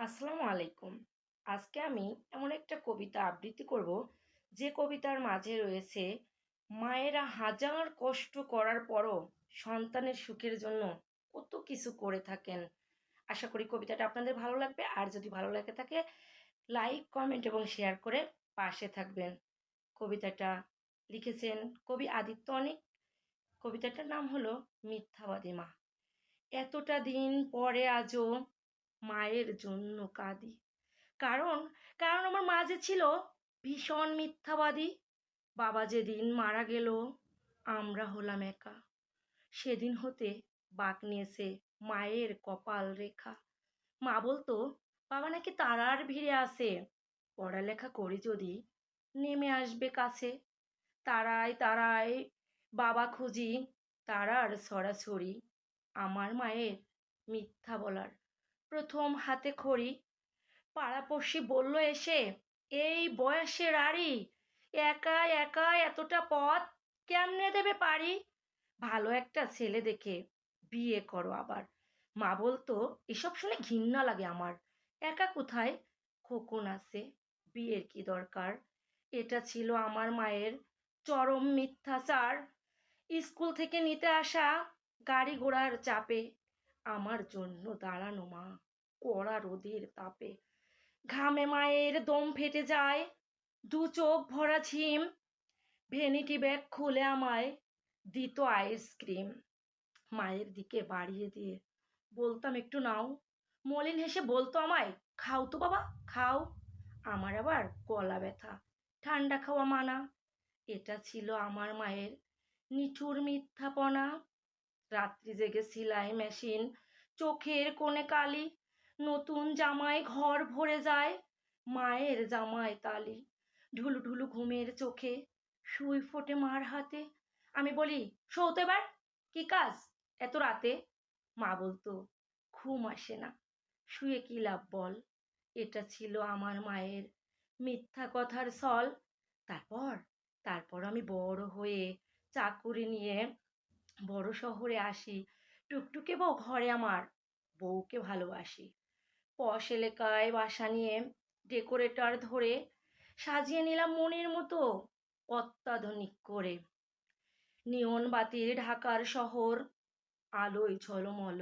আসসালামু আলাইকুম। আজকে আমি এমন একটা কবিতা আবৃত্তি করব যে কবিতার মাঝে রয়েছে মায়েরা হাজার কষ্ট করার পরও সন্তানের সুখের জন্য কত কিছু করে থাকেন। আশা করি কবিতাটা আপনাদের ভালো লাগবে, আর যদি ভালো লাগে থাকে লাইক কমেন্ট এবং শেয়ার করে পাশে থাকবেন। কবিতাটা লিখেছেন কবি আদিত্য অনেক। কবিতাটার নাম হলো মিথ্যাবাদী মা। এতটা দিন পরে আজও মায়ের জন্য কাঁদি। কারণ কারণ আমার মা যে ছিল ভীষণ মিথ্যাবাদী। বাবা যেদিন মারা গেল আমরা হলাম একা। সেদিন হতে বাঁক নিয়েছে মায়ের কপাল রেখা। মা বলতো বাবা নাকি তারার ভিড়ে আসে, পড়ালেখা করি যদি নেমে আসবে কাছে। তারায় তারায় বাবা খুঁজি, তারার ছড়াছড়ি। আমার মায়ের মিথ্যা বলার প্রথম হাতে খড়ি। পাড়াপড়শি বলল এসে, এই বয়সে রাড়ি, একা একা এতটা পথ কেমনে দেবে পারি? ভালো একটা ছেলে দেখে বিয়ে করো আবার। মা বলতো এসব শুনে ঘৃণা লাগে আমার। একা কোথায়, খোকন আছে, বিয়ের কি দরকার? এটা ছিল আমার মায়ের চরম মিথ্যাচার। স্কুল থেকে নিতে আসা গাড়ি ঘোড়ার চাপে আমার জন্য দাঁড়ানো মা কড়া রোদের তাপে। ঘামে মায়ের দম ফেটে যায়, দু চোখ ভরা ঝিম। ভ্যানিটি ব্যাগ খুলে আমায় দিত আইসক্রিম। মায়ের দিকে বাড়িয়ে দিয়ে বলতাম একটু নাও। মলিন হেসে বলতো আমায়, খাও তো বাবা খাও। আমার আবার গলা ব্যথা, ঠান্ডা খাওয়া মানা। এটা ছিল আমার মায়ের নিঠুর মিথ্যাপনা। রাত্রি জেগে সেলাই মেশিন, চোখের কোণে কালি। নতুন জামায় ঘর ভরে যায়, মায়ের জামায় তালি। ঢুলু ঢুলু ঘুমের চোখে সুই ফোটে মার হাতে। আমি বলি শোও তো এবার, কি কাজ এত রাতে? মা বলতো ঘুম আসে না, শুয়ে কি লাভ বল। এটা ছিল আমার মায়ের মিথ্যা কথার ছল। তারপর তারপর আমি বড় হয়ে চাকুরি নিয়ে বড় শহরে আসি। টুকটুকে বউ ঘরে আমার, বউকে ভালোবাসি। পশ এলাকায় বাসা নিয়ে ডেকোরেটর ধরে সাজিয়ে নিলাম মনের মতো অত্যাধুনিক করে। নিয়ন বাতির ঢাকার শহর আলোয় ঝলমল।